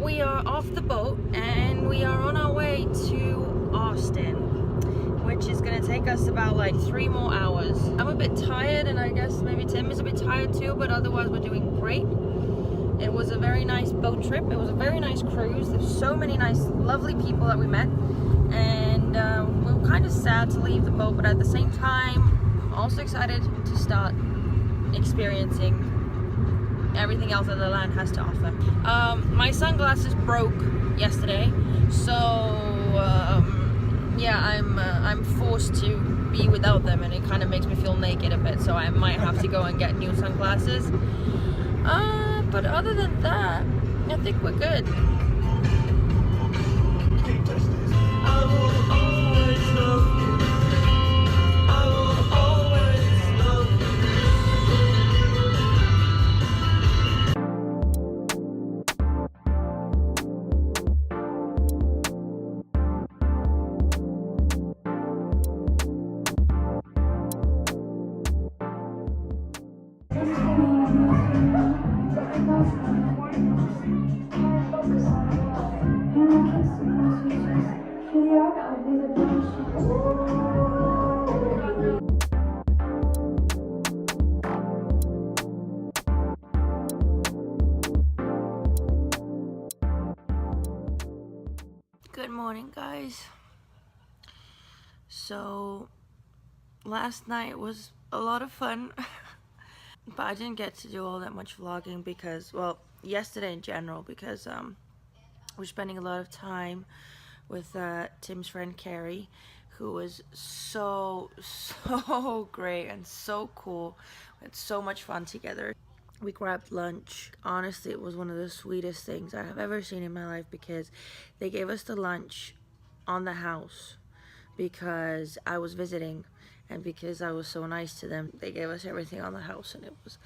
we are off the boat and we are on our way to Austin, which is gonna take us about like 3 more hours. I'm a bit tired, and I guess maybe Tim is a bit tired too, but otherwise we're doing great. It was a very nice boat trip. It was a very nice cruise. There's so many nice, lovely people that we met, and we were kind of sad to leave the boat, but at the same time, also excited to start experiencing everything else that the land has to offer. My sunglasses broke yesterday, so yeah, I'm forced to be without them, and it kind of makes me feel naked a bit, so I might have to go and get new sunglasses. But other than that, I think we're good. I will always love you. I will always love Good morning, guys. So last night was a lot of fun, but I didn't get to do all that much vlogging because, well, yesterday in general, because we're spending a lot of time with Tim's friend Carrie, who was so great and so cool. We had so much fun together. We grabbed lunch. Honestly, it was one of the sweetest things I have ever seen in my life, because they gave us the lunch on the house because I was visiting, and because I was so nice to them, they gave us everything on the house, and it was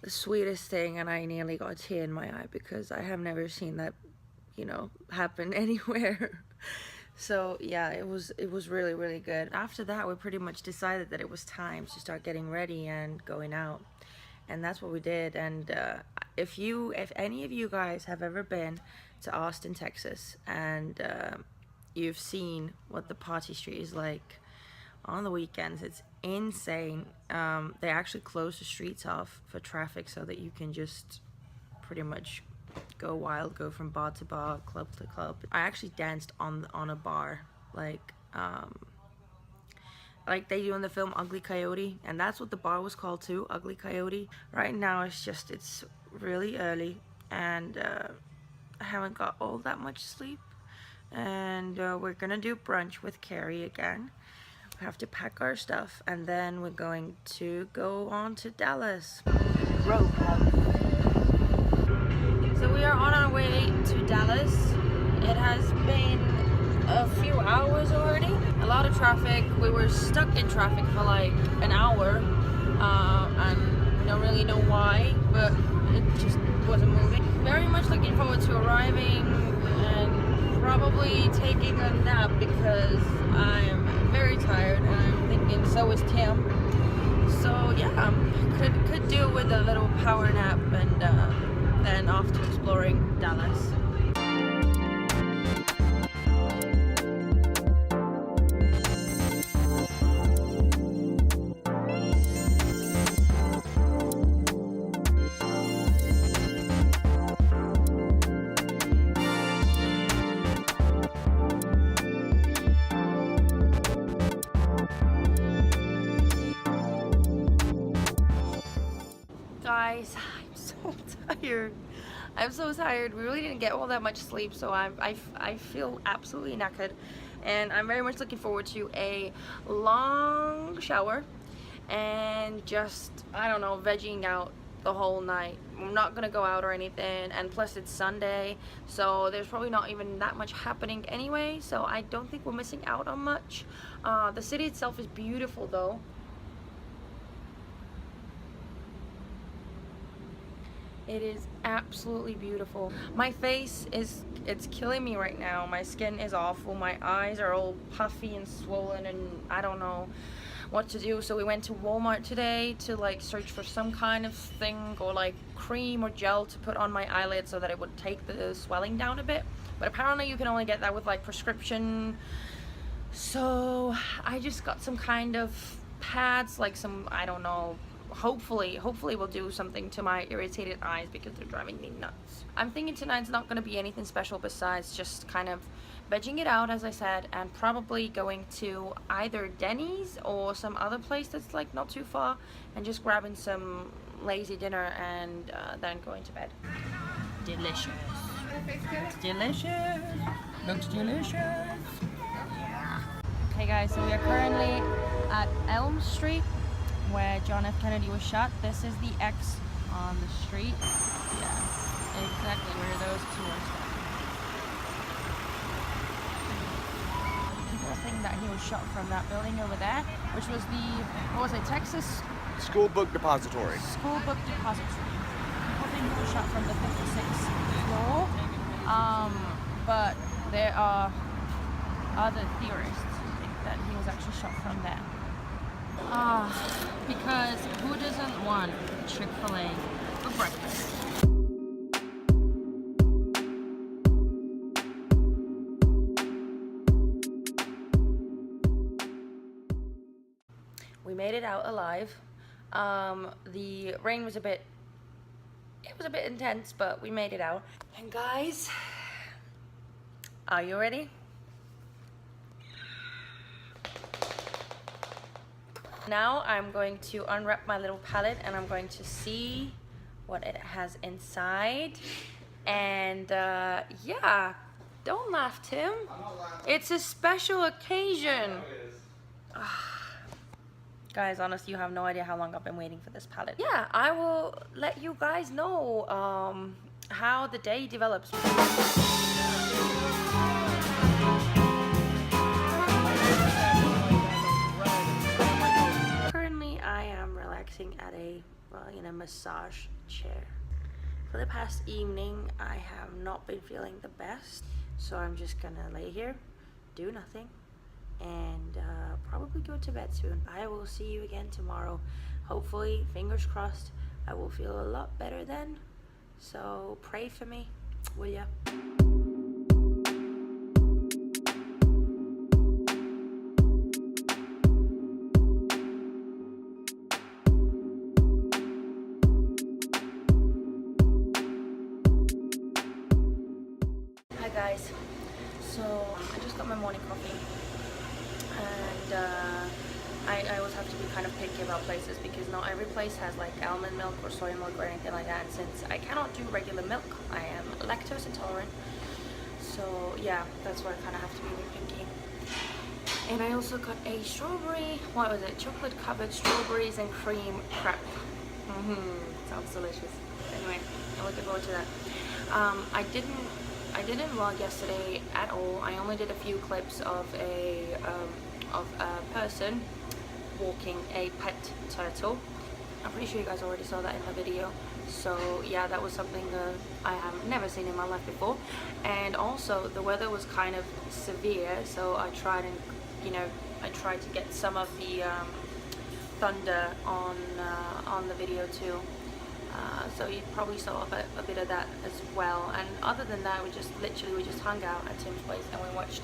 the sweetest thing, and I nearly got a tear in my eye because I have never seen that, you know, happen anywhere. So yeah, it was really good. After that, we pretty much decided that it was time to start getting ready and going out. And that's what we did. And if any of you guys have ever been to Austin, Texas, and you've seen what the party street is like on the weekends, it's insane. They actually close the streets off for traffic so that you can just pretty much go wild, go from bar to bar, club to club. I actually danced on a bar, like they do in the film Ugly Coyote, and that's what the bar was called too, Ugly Coyote. Right now it's really early, and I haven't got all that much sleep, and we're gonna do brunch with Carrie again. We have to pack our stuff, and then we're going to go on to Dallas. So we are on our way to Dallas. It has been a few hours already. A lot of traffic. We were stuck in traffic for like an hour, and we don't really know why, but it just wasn't moving. Very much looking forward to arriving and probably taking a nap because I'm very tired, and I'm thinking so is Tim. So yeah, could do with a little power nap, and then off to exploring Dallas. Guys, I'm so tired. I'm so tired. We really didn't get all that much sleep, so I feel absolutely knackered, and I'm very much looking forward to a long shower and just, I don't know, vegging out the whole night. I'm not gonna go out or anything, and plus it's Sunday, so there's probably not even that much happening anyway, so I don't think we're missing out on much. The city itself is beautiful though. It is absolutely beautiful. My face it's killing me right now. My skin is awful. My eyes are all puffy and swollen, and I don't know. what to do. So we went to Walmart today to like search for some kind of thing or like cream or gel to put on my eyelid so that it would take the swelling down a bit. But apparently you can only get that with like prescription. So I just got some kind of pads, like some, I don't know, hopefully will do something to my irritated eyes because they're driving me nuts. I'm thinking tonight's not going to be anything special besides just kind of vegging it out, as I said, and probably going to either Denny's or some other place that's like not too far and just grabbing some lazy dinner and then going to bed. Delicious. Delicious. Looks delicious. Yeah. Okay guys, so we are currently at Elm Street where John F. Kennedy was shot. This is the X on the street. Yeah, exactly where those two are standing. People think that he was shot from that building over there, which was the, what was it, Texas? School book depository. School book depository. People think he was shot from the 56th floor, but there are other theorists who think that he was actually shot from there. Because who doesn't want Chick-fil-A for breakfast? We made it out alive. The rain was a bit intense, but we made it out. And guys, are you ready? Now I'm going to unwrap my little palette and I'm going to see what it has inside. And yeah, don't laugh, Tim. It's a special occasion. Guys, honestly, you have no idea how long I've been waiting for this palette. Yeah, I will let you guys know how the day develops. Currently, I am relaxing at a, massage chair. For the past evening, I have not been feeling the best. So I'm just gonna lay here, do nothing, and probably go to bed soon. I will see you again tomorrow. Hopefully, fingers crossed, I will feel a lot better then. So pray for me, will ya? Hi guys, so I just got my morning coffee. And I always have to be kind of picky about places because not every place has like almond milk or soy milk or anything like that. And since I cannot do regular milk, I am lactose intolerant. So yeah, that's why I kind of have to be really picky. And I also got a strawberry, what was it? Chocolate covered strawberries and cream crepe. Sounds delicious. Anyway, I'm looking forward to that. I didn't vlog yesterday at all. I only did a few clips of a person walking a pet turtle. I'm pretty sure you guys already saw that in the video. So yeah, that was something I have never seen in my life before. And also the weather was kind of severe, so I tried to get some of the thunder on the video too. So you probably saw a bit of that as well. And other than that, we just hung out at Tim's place and we watched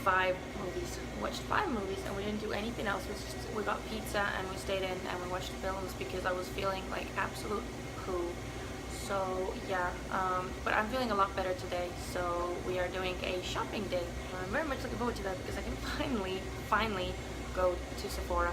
5 movies. We watched 5 movies and we didn't do anything else. We got pizza and we stayed in and we watched films because I was feeling like absolute poo. So yeah, but I'm feeling a lot better today. So we are doing a shopping day. I'm very much looking forward to that because I can finally go to Sephora.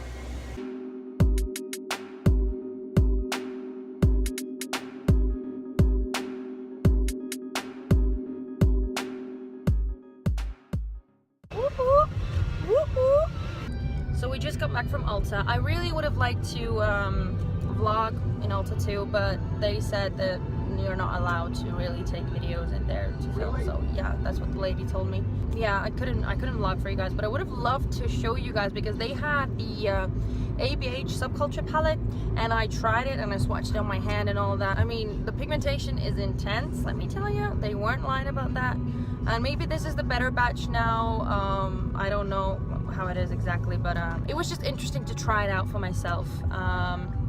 So we just got back from Ulta. I really would have liked to vlog in Ulta too, but they said that you're not allowed to really take videos in there to film. So yeah, that's what the lady told me. Yeah, I couldn't vlog for you guys, but I would have loved to show you guys because they had the ABH subculture palette and I tried it and I swatched it on my hand and all that. I mean, the pigmentation is intense, let me tell you. They weren't lying about that. And maybe this is the better batch now. I don't know. how it is exactly, but it was just interesting to try it out for myself.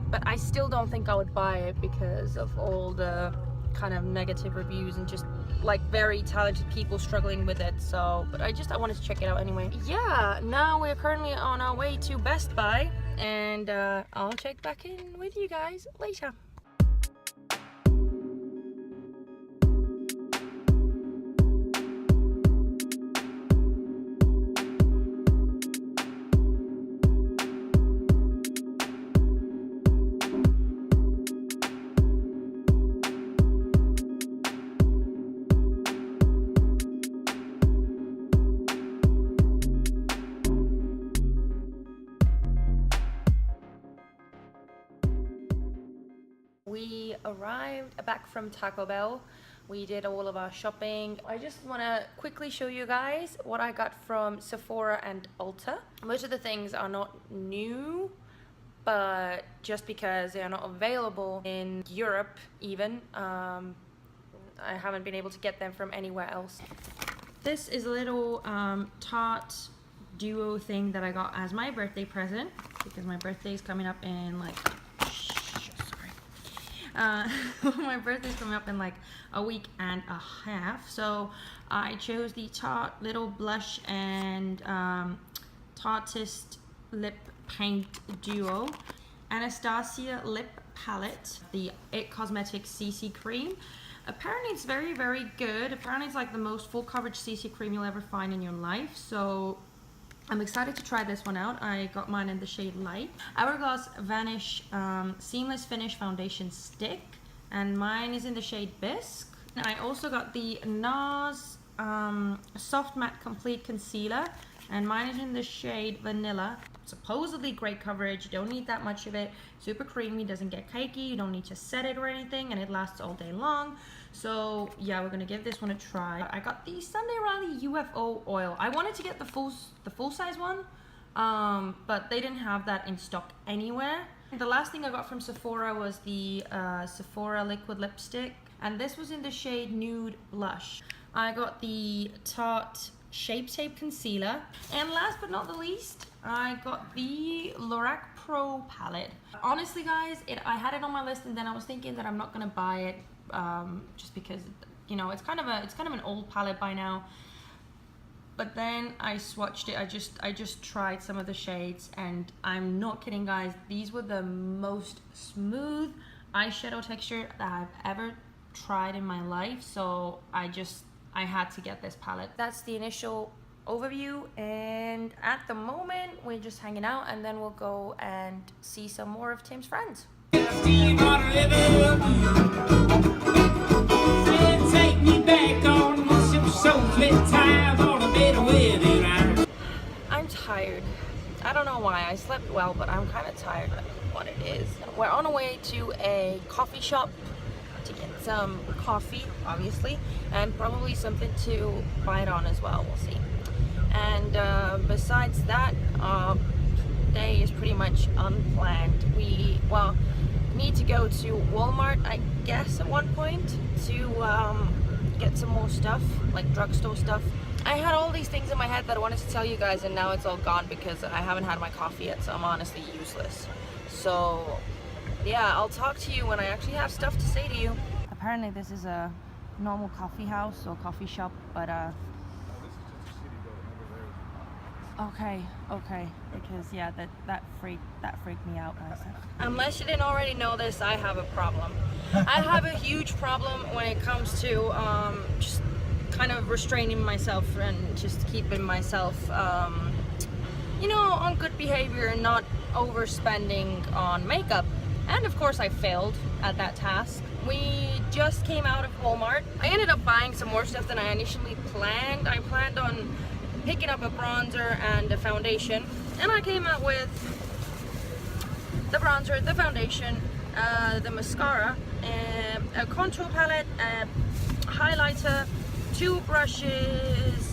But I still don't think I would buy it because of all the kind of negative reviews and just like very talented people struggling with it. So, but I wanted to check it out anyway. Yeah, now we're currently on our way to Best Buy, and I'll check back in with you guys later. We arrived back from Taco Bell. We did all of our shopping. I just want to quickly show you guys what I got from Sephora and Ulta. Most of the things are not new, but just because they are not available in Europe even, I haven't been able to get them from anywhere else. This is a little Tarte duo thing that I got as my birthday present, because my birthday is coming up in like my birthday's coming up in like a week and a half, so I chose the Tarte little blush and Tarteist lip paint duo, Anastasia lip palette, the It Cosmetics CC cream. Apparently it's very, very good. Apparently it's like the most full coverage CC cream you'll ever find in your life, so I'm excited to try this one out. I got mine in the shade Light. Hourglass Vanish Seamless Finish Foundation Stick, and mine is in the shade Bisque. And I also got the NARS Soft Matte Complete Concealer, and mine is in the shade Vanilla. Supposedly great coverage, you don't need that much of it. Super creamy, doesn't get cakey, you don't need to set it or anything, and it lasts all day long. So yeah, we're gonna give this one a try. I got the Sunday Riley UFO oil. I wanted to get the full size one, but they didn't have that in stock anywhere. The last thing I got from Sephora was the Sephora liquid lipstick, and this was in the shade Nude Blush. I got the Tarte Shape Tape Concealer, and last but not the least, I got the Lorac Pro palette. Honestly guys, I had it on my list, and then I was thinking that I'm not gonna buy it just because, you know, it's kind of an old palette by now. But then I swatched it. I just tried some of the shades, and I'm not kidding guys, these were the most smooth eyeshadow texture that I've ever tried in my life. So I had to get this palette. That's the initial overview, and at the moment we're just hanging out, and then we'll go and see some more of Tim's friends. I'm tired. I don't know why. I slept well, but I'm kind of tired of what it is. We're on our way to a coffee shop to get some coffee, obviously, and probably something to bite on as well. We'll see. And besides that, day is pretty much unplanned. We need to go to Walmart, I guess, at one point to get some more stuff, like drugstore stuff. I had all these things in my head that I wanted to tell you guys, and now it's all gone because I haven't had my coffee yet, so I'm honestly useless. So yeah, I'll talk to you when I actually have stuff to say to you. Apparently this is a normal coffee house or coffee shop, but okay, because yeah, that freaked me out, guys. Unless you didn't already know this, I have a problem. I have a huge problem when it comes to just kind of restraining myself and just keeping myself, you know, on good behavior and not overspending on makeup. And of course I failed at that task. We just came out of Walmart. I ended up buying some more stuff than I initially planned. I planned on picking up a bronzer and a foundation, and I came out with the bronzer, the foundation, the mascara, a contour palette, a highlighter, 2 brushes,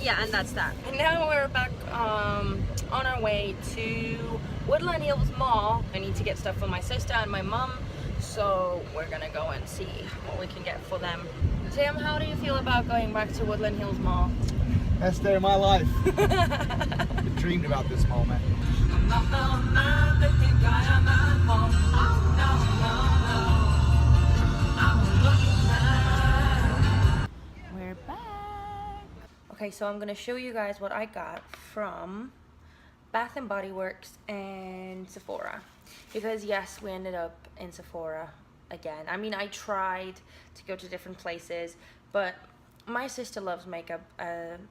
yeah, and that's that. And now we're back on our way to Woodland Hills Mall. I need to get stuff for my sister and my mom, so we're gonna go and see what we can get for them. Tim, how do you feel about going back to Woodland Hills Mall? Best day of my life. I dreamed about this moment. We're back. Okay, so I'm gonna show you guys what I got from Bath and Body Works and Sephora, because yes, we ended up in Sephora again. I mean, I tried to go to different places, but my sister loves makeup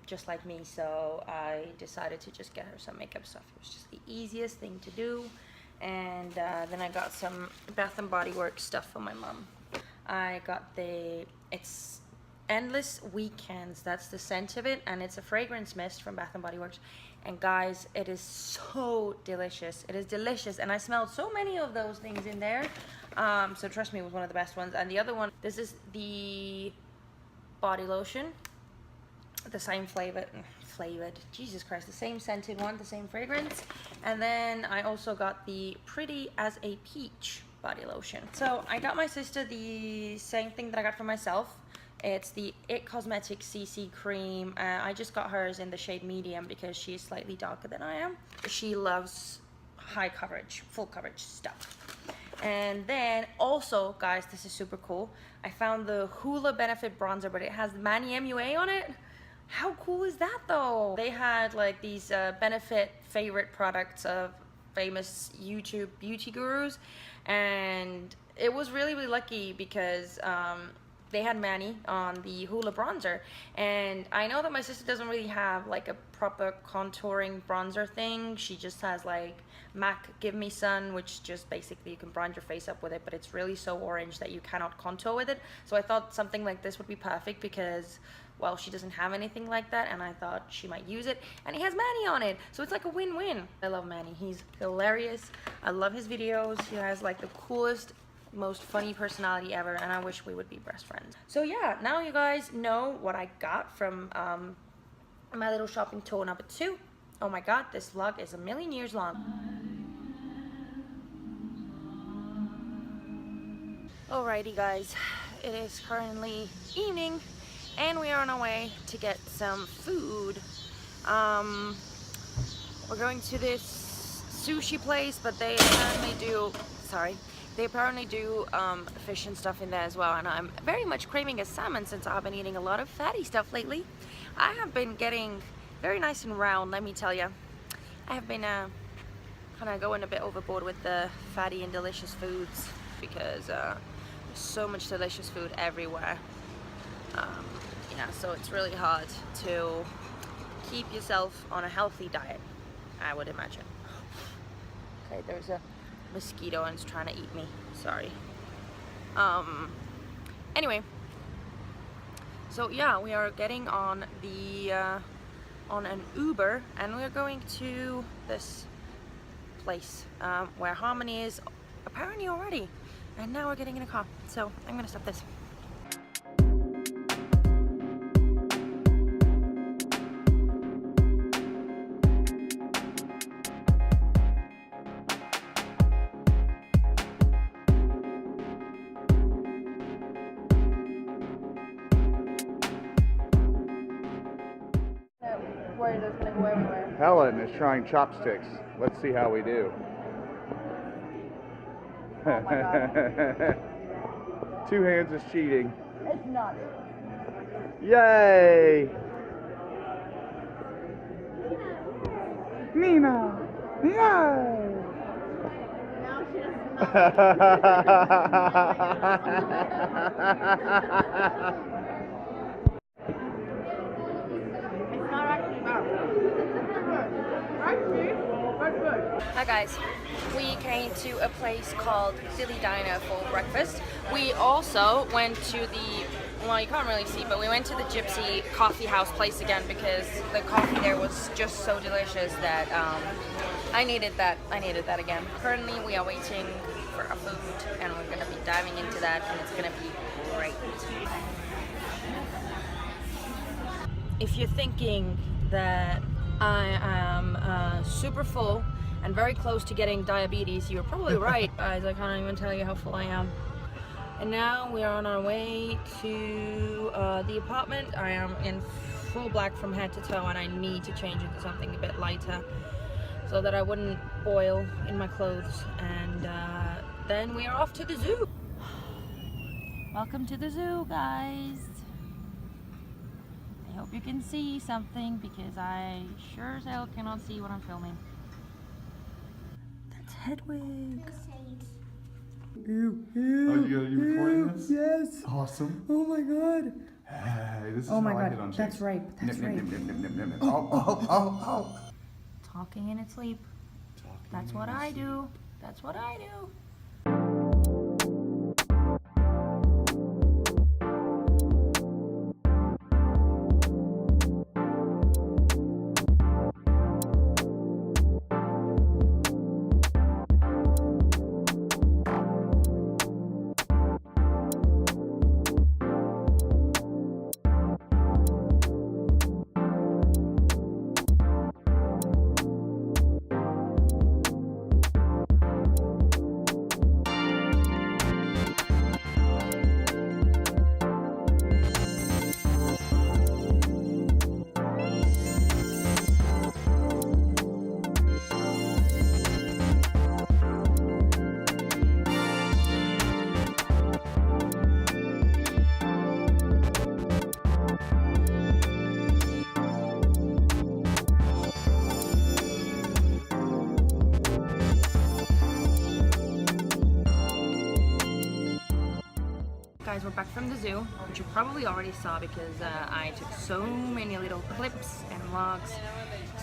just like me, so I decided to just get her some makeup stuff. It was just the easiest thing to do. And then I got some Bath and Body Works stuff for my mom. I got it's Endless Weekends, that's the scent of it, and it's a fragrance mist from Bath and Body Works. And guys, it is so delicious. It is delicious, and I smelled so many of those things in there. So trust me, it was one of the best ones. And the other one, this is the body lotion, the same flavored, Jesus Christ, the same scented one, the same fragrance. And then I also got the Pretty as a Peach body lotion. So I got my sister the same thing that I got for myself. It's the It Cosmetics CC cream. I just got hers in the shade medium because she's slightly darker than I am. She loves high coverage, full coverage stuff. And then also, guys, this is super cool. I found the Hoola Benefit Bronzer, but it has Manny MUA on it. How cool is that though? They had like these Benefit favorite products of famous YouTube beauty gurus, and it was really, really lucky because they had Manny on the Hoola bronzer. And I know that my sister doesn't really have like a proper contouring bronzer thing. She just has like MAC Give Me Sun, which just basically you can bronze your face up with it, but it's really so orange that you cannot contour with it. So I thought something like this would be perfect because, well, she doesn't have anything like that, and I thought she might use it, and he has Manny on it, so it's like a win-win. I love Manny. He's hilarious. I love his videos. He has like the coolest, most funny personality ever, and I wish we would be best friends. So yeah, now you guys know what I got from my little shopping tour number 2. Oh my god, this vlog is a million years long. Alrighty guys, it is currently evening and we are on our way to get some food. We're going to this sushi place, but they apparently do, fish and stuff in there as well, and I'm very much craving a salmon since I've been eating a lot of fatty stuff lately. I have been getting very nice and round, let me tell you. I have been kind of going a bit overboard with the fatty and delicious foods because there's so much delicious food everywhere. Yeah, so it's really hard to keep yourself on a healthy diet, I would imagine. Okay, there's a mosquito and it's trying to eat me. Sorry. Anyway, so yeah, we are getting on the on an Uber, and we're going to this place where Harmony is apparently already, and now we're getting in a car. So I'm gonna stop this. Where that's gonna go everywhere. Helen is trying chopsticks. Let's see how we do. Oh my god. 2 hands is cheating. It's not. Yay! Nina! Yay! Now she doesn't Hi guys, we came to a place called Dilly Diner for breakfast. We also went to the, well, you can't really see, but we went to the Gypsy Coffee House place again because the coffee there was just so delicious that I needed that again. Currently we are waiting for our food and we're going to be diving into that, and it's going to be great. If you're thinking that I am super full and very close to getting diabetes, you're probably right, guys. I can't even tell you how full I am. And now we are on our way to the apartment. I am in full black from head to toe, and I need to change into something a bit lighter so that I wouldn't boil in my clothes. And then we are off to the zoo. Welcome to the zoo, guys. I hope you can see something because I sure as hell cannot see what I'm filming. That's Hedwig. Ew, Oh, you recording this? Yes. Awesome. Oh my god. Hey, this is Oh my how I god. get on That's chicks. right. That's right. Nip. Oh. Talking in its sleep. That's what I do. That's what I do. Guys, we're back from the zoo, which you probably already saw because I took so many little clips and vlogs.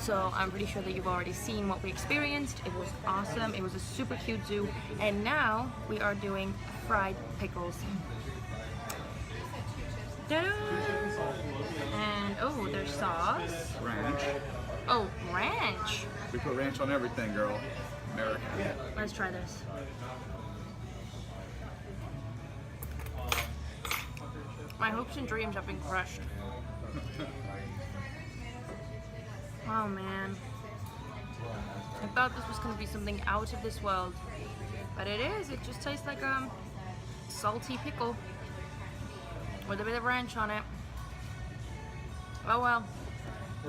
So I'm pretty sure that you've already seen what we experienced. It was awesome. It was a super cute zoo. And now we are doing fried pickles. Ta-da! And oh, there's sauce. Ranch. Oh, ranch. We put ranch on everything, girl. America. Let's try this. My hopes and dreams have been crushed. Oh man. I thought this was gonna be something out of this world. But it is. It just tastes like a salty pickle with a bit of ranch on it. Oh well.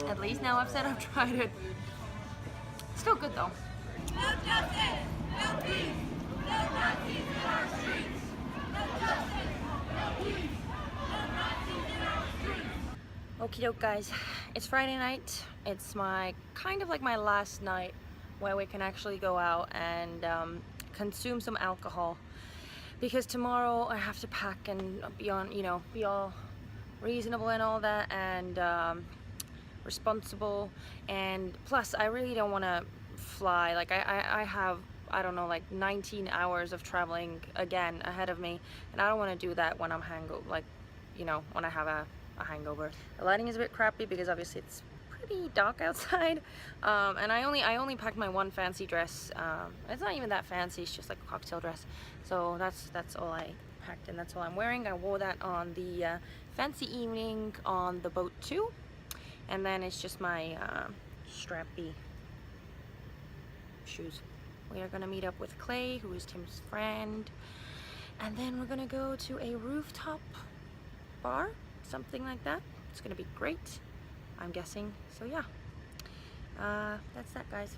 At least now I've said I've tried it. Still good though. No justice, no peace, no Nazis in our streets. No justice, no peace, no Nazis in our streets. Okie doke, guys. It's Friday night. It's my kind of like my last night where we can actually go out and consume some alcohol, because tomorrow I have to pack and be on, you know, be all reasonable and all that, and responsible. And plus, I really don't want to fly. Like I have, I don't know, like 19 hours of traveling again ahead of me, and I don't want to do that when I'm hangover, like, you know, when I have a hangover. The lighting is a bit crappy because obviously it's pretty dark outside, and I only packed my one fancy dress. It's not even that fancy, it's just like a cocktail dress. So that's all I packed, and that's all I'm wearing. I wore that on the fancy evening on the boat too, and then it's just my strappy shoes. We are gonna meet up with Clay, who is Tim's friend, and then we're gonna go to a rooftop bar, something like that. It's gonna be great, I'm guessing. So yeah, that's that, guys.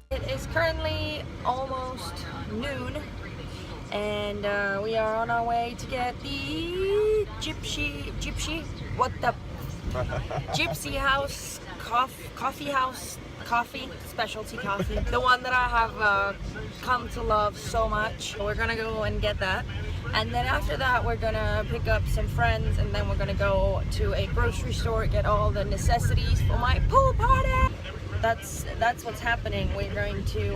It is currently almost noon, and we are on our way to get the gypsy, what the, gypsy house, coffee, specialty coffee, the one that I have come to love so much. We're gonna go and get that, and then after that we're gonna pick up some friends, and then we're gonna go to a grocery store, get all the necessities for my pool party. That's what's happening. We're going to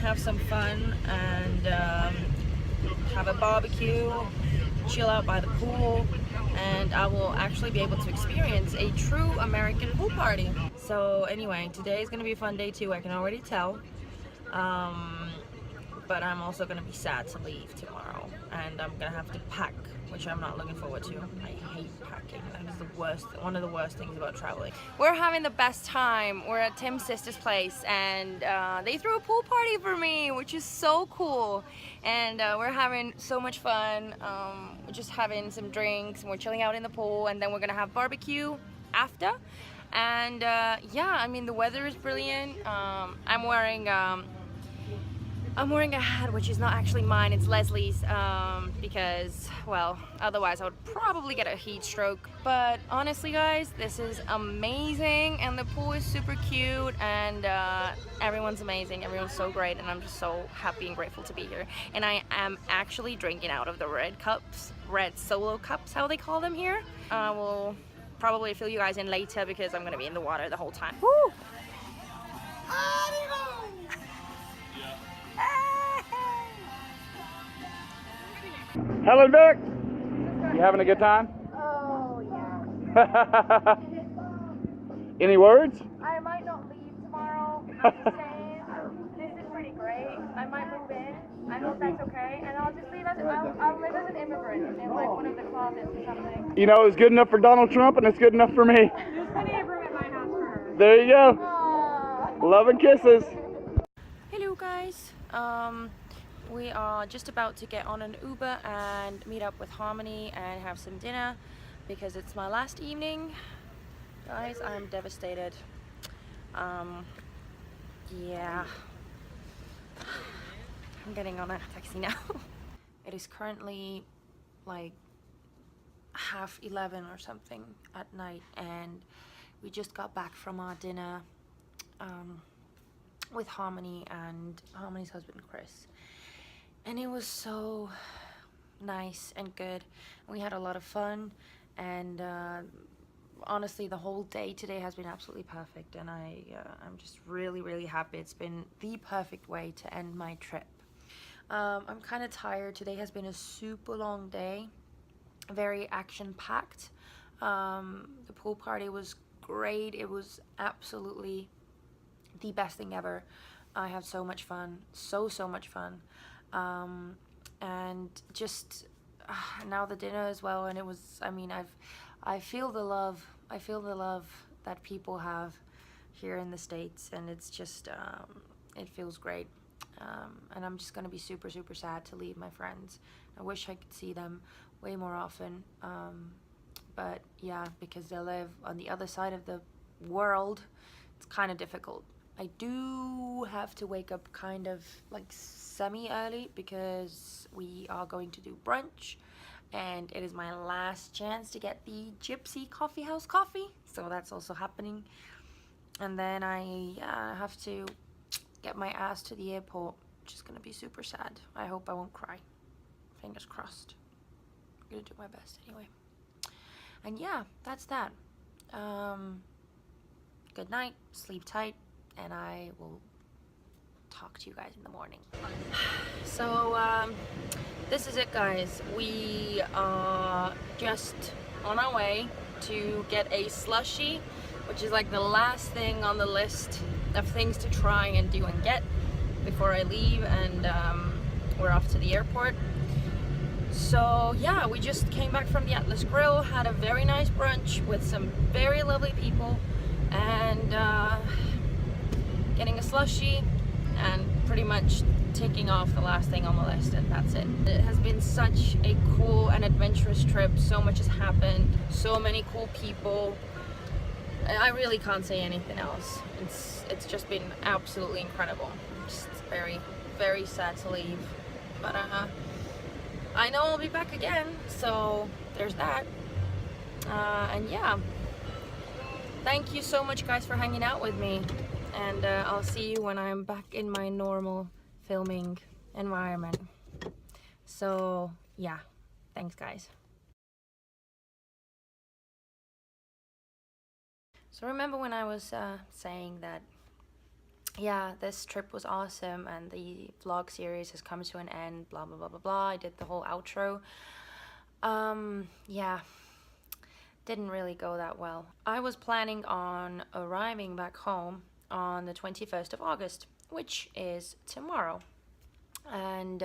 have some fun and have a barbecue, chill out by the pool, and I will actually be able to experience a true American pool party. So anyway, today is going to be a fun day too, I can already tell. but I'm also gonna be sad to leave tomorrow, and I'm gonna have to pack, which I'm not looking forward to. I hate packing. That is the worst, one of the worst things about traveling. We're having the best time. We're at Tim's sister's place, and they threw a pool party for me, which is so cool. And we're having so much fun. We're just having some drinks, and we're chilling out in the pool, and then we're gonna have barbecue after. And yeah, I mean, the weather is brilliant. I'm wearing a hat which is not actually mine, it's Leslie's, because, well, otherwise I would probably get a heat stroke. But honestly guys, this is amazing, and the pool is super cute, and everyone's amazing, everyone's so great, and I'm just so happy and grateful to be here. And I am actually drinking out of the red cups, red solo cups, how they call them here. We'll probably fill you guys in later because I'm gonna be in the water the whole time. Woo! Helen Vic, you having a good time? Oh, yeah. Any words? I might not leave tomorrow. I'm just saying, this is pretty great. I might move in. I hope that's okay. And I'll just leave I'll live as an immigrant in like one of the closets or something. You know, it's good enough for Donald Trump and it's good enough for me. There's plenty of room in my house for her. There you go. Aww. Love and kisses. Hello guys, we are just about to get on an Uber and meet up with Harmony and have some dinner because it's my last evening. Guys, I'm devastated. Yeah, I'm getting on a taxi now. It is currently like 11:30 or something at night, and we just got back from our dinner with Harmony and Harmony's husband Chris, and it was so nice and good. We had a lot of fun, and honestly the whole day today has been absolutely perfect, and I'm just really happy. It's been the perfect way to end my trip. I'm kind of tired. Today has been a super long day, very action-packed. The pool party was great. It was absolutely the best thing ever. I had so much fun, so much fun, and just now the dinner as well. And it was, I mean, I feel the love that people have here in the States, and it's just it feels great. And I'm just gonna be super sad to leave my friends. I wish I could see them way more often, but yeah, because they live on the other side of the world, it's kind of difficult. I do have to wake up kind of like semi-early because we are going to do brunch, and it is my last chance to get the Gypsy Coffee House coffee, so that's also happening. And then I have to get my ass to the airport, which is gonna be super sad. I hope I won't cry. Fingers crossed. I'm gonna do my best anyway. And yeah, that's that. Good night, sleep tight, and I will talk to you guys in the morning. So this is it, guys. We are just on our way to get a slushie, which is like the last thing on the list of things to try and do and get before I leave, and we're off to the airport. So yeah, we just came back from the Atlas Grill, had a very nice brunch with some very lovely people, and getting a slushie and pretty much ticking off the last thing on the list, and that's it. It has been such a cool and adventurous trip. So much has happened, so many cool people. I really can't say anything else. It's just been absolutely incredible. Just very sad to leave, but I know I'll be back again, so there's that. And yeah, thank you so much guys for hanging out with me, and I'll see you when I'm back in my normal filming environment. So yeah, thanks guys. So remember when I was saying that, yeah, this trip was awesome and the vlog series has come to an end, blah blah blah blah blah. I did the whole outro. Yeah, didn't really go that well. I was planning on arriving back home on the 21st of August, which is tomorrow. And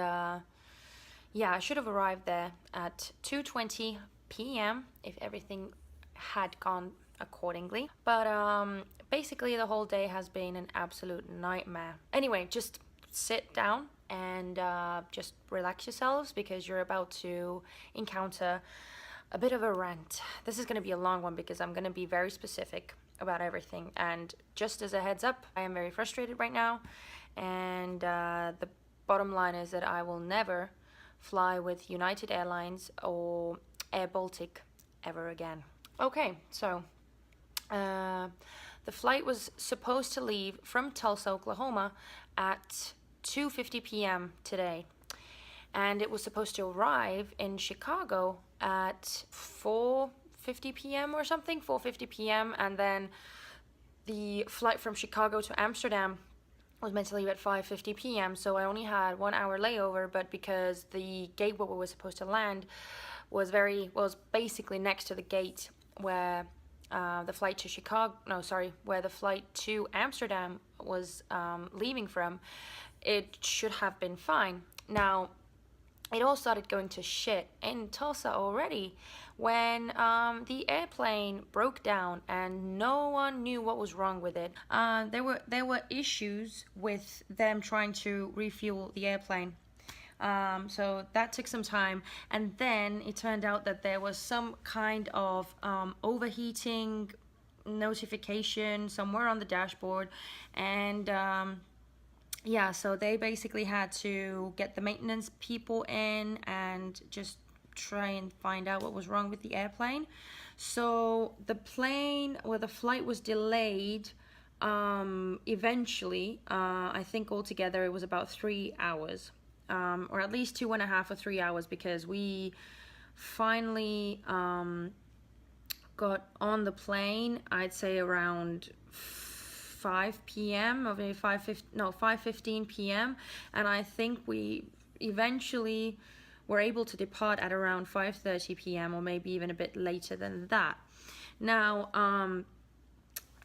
yeah, I should have arrived there at 2:20 p.m. if everything had gone accordingly. But basically the whole day has been an absolute nightmare. Anyway, just sit down and just relax yourselves, because you're about to encounter a bit of a rant. This is going to be a long one because I'm going to be very specific about everything. And just as a heads up, I am very frustrated right now. And the bottom line is that I will never fly with United Airlines or Air Baltic ever again. Okay, so the flight was supposed to leave from Tulsa, Oklahoma at 2:50 p.m. today. And it was supposed to arrive in Chicago at 4:50 p.m. or something, 4:50 p.m. And then the flight from Chicago to Amsterdam was meant to leave at 5:50 p.m. So I only had 1 hour layover, but because the gate where we were supposed to land was basically next to the gate where the flight to where the flight to Amsterdam was leaving from, it should have been fine. Now, it all started going to shit in Tulsa already when the airplane broke down and no one knew what was wrong with it. There were issues with them trying to refuel the airplane. So that took some time, and then it turned out that there was some kind of overheating notification somewhere on the dashboard, and yeah, so they basically had to get the maintenance people in and just try and find out what was wrong with the airplane. So the flight was delayed eventually. I think altogether it was about 3 hours, or at least 2.5 or 3 hours, because we finally got on the plane, I'd say around 5 p.m. or maybe 5:15 p.m. and I think we eventually were able to depart at around 5:30 p.m. or maybe even a bit later than that. Now,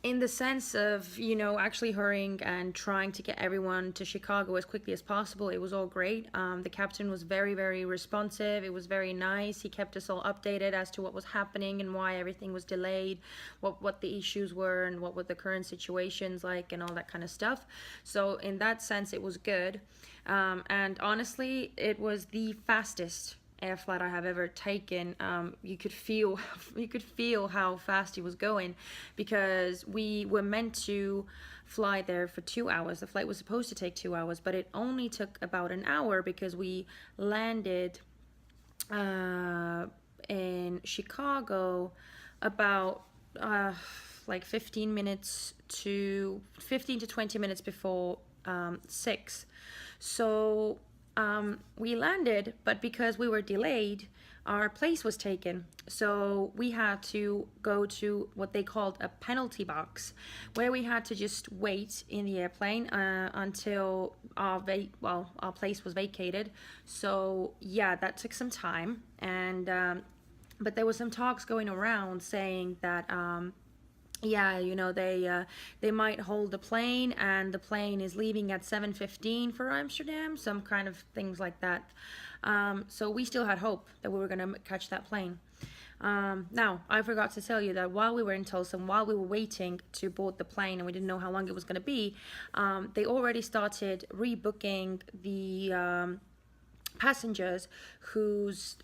in the sense of, actually hurrying and trying to get everyone to Chicago as quickly as possible, it was all great. The captain was very, very responsive. It was very nice. He kept us all updated as to what was happening and why everything was delayed, what the issues were and what were the current situations like and all that kind of stuff. So in that sense, it was good. And honestly, it was the fastest air flight I have ever taken. You could feel how fast he was going, because we were meant to fly there for 2 hours. The flight was supposed to take 2 hours, but it only took about an hour because we landed in Chicago about like 15 to 20 minutes before 6. So we landed, but because we were delayed, our place was taken. So we had to go to what they called a penalty box, where we had to just wait in the airplane until our place was vacated. So yeah, that took some time, and but there was some talks going around saying that yeah, they might hold the plane, and the plane is leaving at 7:15 for Amsterdam, some kind of things like that. So we still had hope that we were going to catch that plane. Now, I forgot to tell you that while we were in Tulsa and while we were waiting to board the plane and we didn't know how long it was going to be, they already started rebooking the passengers whose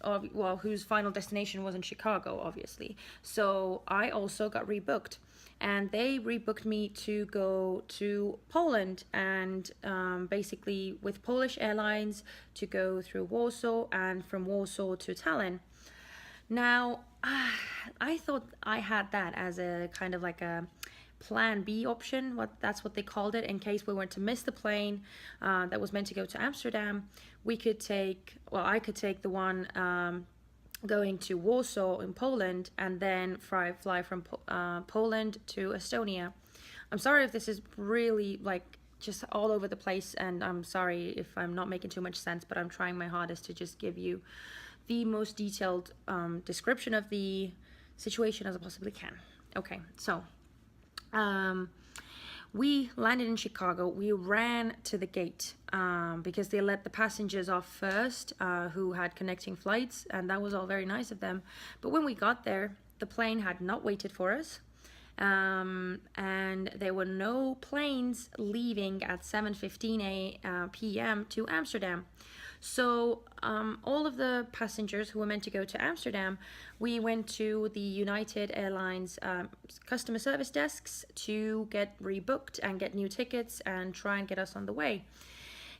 final destination was in Chicago, obviously. So I also got rebooked, and they rebooked me to go to Poland, and basically with Polish Airlines to go through Warsaw, and from Warsaw to Tallinn. Now, I thought I had that as a kind of like a plan B option, that's what they called it, in case we were to miss the plane that was meant to go to Amsterdam. I could take the one going to Warsaw in Poland, and then fly from Poland to Estonia. I'm sorry if this is really like just all over the place, and I'm sorry if I'm not making too much sense, but I'm trying my hardest to just give you the most detailed description of the situation as I possibly can. Okay, so We landed in Chicago. We ran to the gate because they let the passengers off first who had connecting flights, and that was all very nice of them. But when we got there, the plane had not waited for us, and there were no planes leaving at 7:15 p.m. to Amsterdam. So all of the passengers who were meant to go to Amsterdam, we went to the United Airlines customer service desks to get rebooked and get new tickets and try and get us on the way.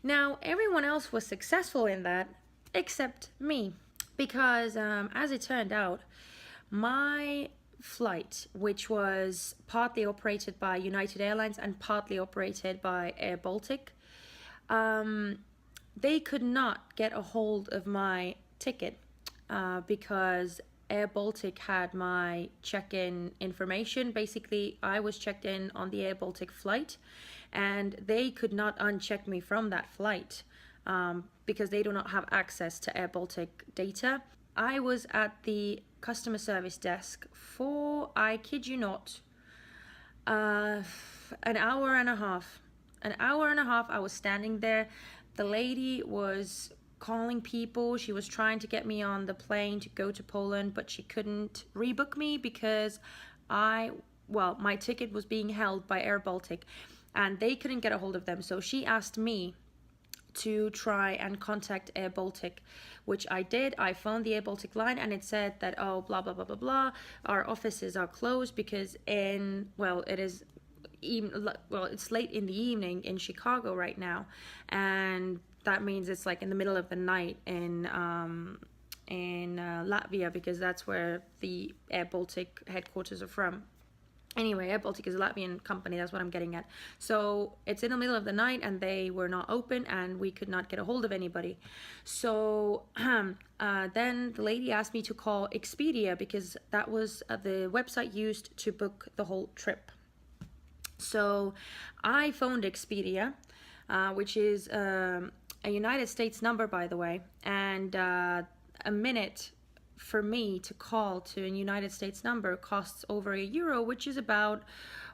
Now, everyone else was successful in that except me, because as it turned out, my flight, which was partly operated by United Airlines and partly operated by Air Baltic, they could not get a hold of my ticket because Air Baltic had my check-in information. Basically, I was checked in on the Air Baltic flight, and they could not uncheck me from that flight because they do not have access to Air Baltic data. I was at the customer service desk for, I kid you not, an hour and a half. An hour and a half I was standing there. The lady was calling people. She was trying to get me on the plane to go to Poland, but she couldn't rebook me because my ticket was being held by Air Baltic and they couldn't get a hold of them. So she asked me to try and contact Air Baltic, which I did. I phoned the Air Baltic line and it said that, oh, blah, blah, blah, blah, blah. Our offices are closed because it's late in the evening in Chicago right now, and that means it's like in the middle of the night in Latvia, because that's where the Air Baltic headquarters are from. Anyway, Air Baltic is a Latvian company, that's what I'm getting at. So it's in the middle of the night and they were not open and we could not get a hold of anybody. So then the lady asked me to call Expedia because that was the website used to book the whole trip. So I phoned Expedia, which is a United States number, by the way, and a minute for me to call to a United States number costs over €1, which is about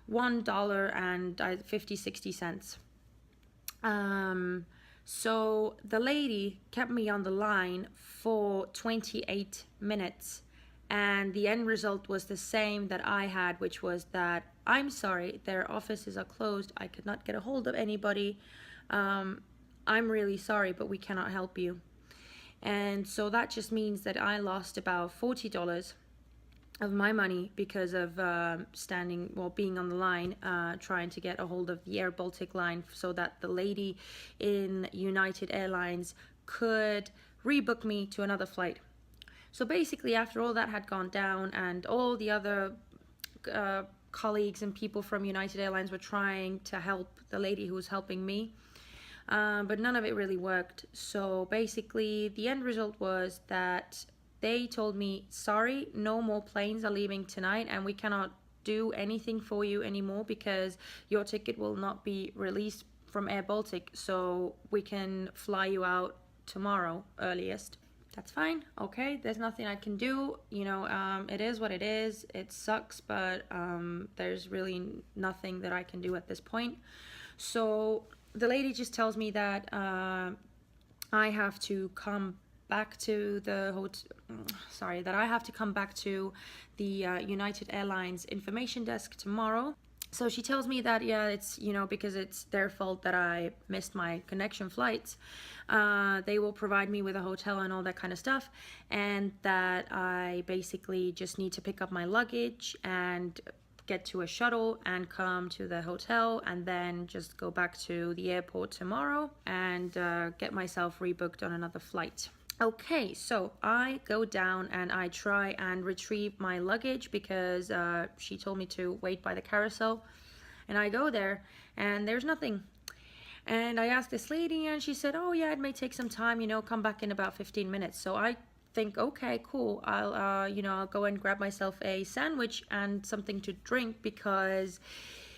$1.50-60. So the lady kept me on the line for 28 minutes, and the end result was the same that I had, which was that I'm sorry, their offices are closed. I could not get a hold of anybody. I'm really sorry, but we cannot help you. And so that just means that I lost about $40 of my money because of being on the line, trying to get a hold of the Air Baltic line so that the lady in United Airlines could rebook me to another flight. So basically, after all that had gone down and all the other colleagues and people from United Airlines were trying to help the lady who was helping me, but none of it really worked. So basically, the end result was that they told me, sorry, no more planes are leaving tonight and we cannot do anything for you anymore because your ticket will not be released from Air Baltic, so we can fly you out tomorrow earliest. That's fine, okay, there's nothing I can do, it is what it is. It sucks, but there's really nothing that I can do at this point. So the lady just tells me that I have to come back to the United Airlines information desk tomorrow. So she tells me that, yeah, it's, because it's their fault that I missed my connection flights. They will provide me with a hotel and all that kind of stuff. And that I basically just need to pick up my luggage and get to a shuttle and come to the hotel and then just go back to the airport tomorrow and get myself rebooked on another flight. Okay, so I go down and I try and retrieve my luggage because she told me to wait by the carousel, and I go there and there's nothing. And I asked this lady and she said, oh yeah, it may take some time, come back in about 15 minutes. So I think, okay, cool, I'll go and grab myself a sandwich and something to drink because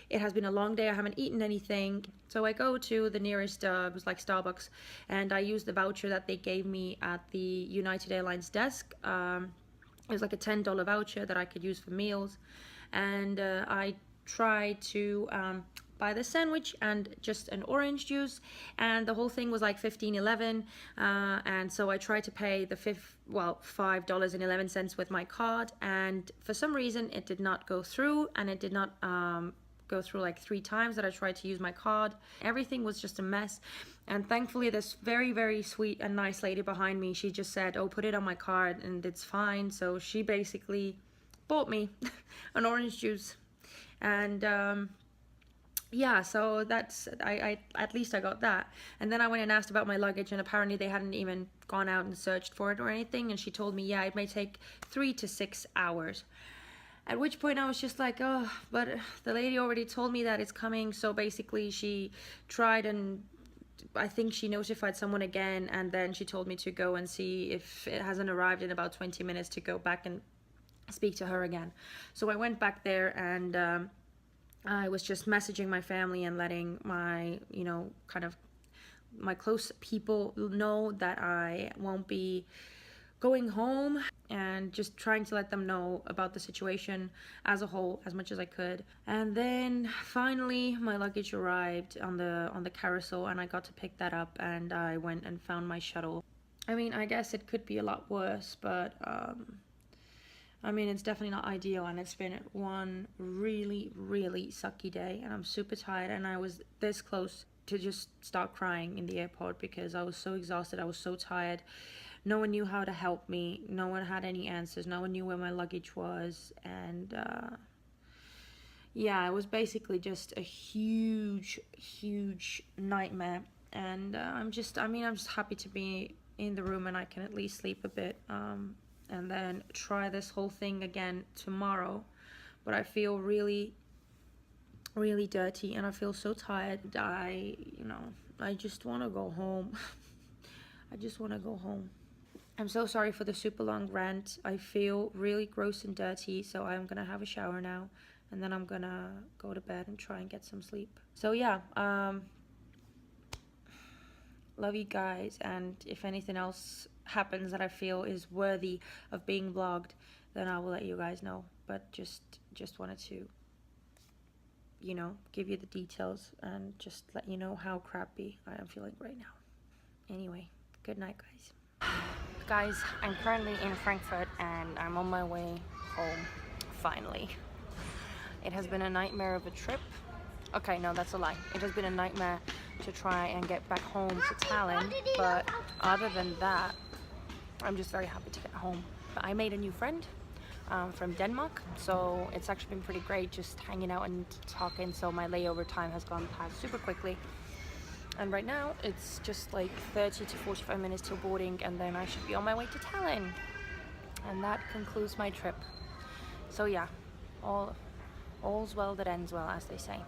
it has been a long day, I haven't eaten anything. So I go to the nearest, it was like Starbucks, and I use the voucher that they gave me at the United Airlines desk. It was like a $10 voucher that I could use for meals. And I tried to buy the sandwich and just an orange juice, and the whole thing was like $15.11, and so I tried to pay the $5.11 with my card, and for some reason it did not go through, and it did not go through like 3 times that I tried to use my card. Everything was just a mess, and thankfully this very, very sweet and nice lady behind me, she just said, oh, put it on my card and it's fine. So she basically bought me an orange juice, and yeah, so that's I at least I got that. And then I went and asked about my luggage, and apparently they hadn't even gone out and searched for it or anything, and she told me, yeah, it may take 3 to 6 hours. At which point I was just like, oh, but the lady already told me that it's coming. So basically she tried, and I think she notified someone again, and then she told me to go and see if it hasn't arrived in about 20 minutes to go back and speak to her again. So I went back there, and I was just messaging my family and letting my, you know, kind of my close people know that I won't be going home, and just trying to let them know about the situation as a whole as much as I could. And then finally my luggage arrived on the carousel, and I got to pick that up, and I went and found my shuttle. I mean, I guess it could be a lot worse, but I mean, it's definitely not ideal, and it's been one really, really sucky day, and I'm super tired, and I was this close to just start crying in the airport because I was so exhausted, I was so tired. No one knew how to help me, no one had any answers, no one knew where my luggage was, and yeah, it was basically just a huge, huge nightmare. And I'm just happy to be in the room, and I can at least sleep a bit, and then try this whole thing again tomorrow. But I feel really, really dirty, and I feel so tired. I just want to go home. I just want to go home. I'm so sorry for the super long rant. I feel really gross and dirty, so I'm gonna have a shower now, and then I'm gonna go to bed and try and get some sleep. So yeah, love you guys, and if anything else happens that I feel is worthy of being vlogged, then I will let you guys know. But just wanted to, you know, give you the details and just let you know how crappy I am feeling right now. Anyway, good night, guys. Guys, I'm currently in Frankfurt and I'm on my way home, finally. It has been a nightmare of a trip. Okay, no, that's a lie. It has been a nightmare to try and get back home to Tallinn, but other than that, I'm just very happy to get home. I made a new friend from Denmark, so it's actually been pretty great just hanging out and talking, so my layover time has gone past super quickly. And right now, it's just like 30 to 45 minutes till boarding, and then I should be on my way to Tallinn. And that concludes my trip. So yeah, all's well that ends well, as they say.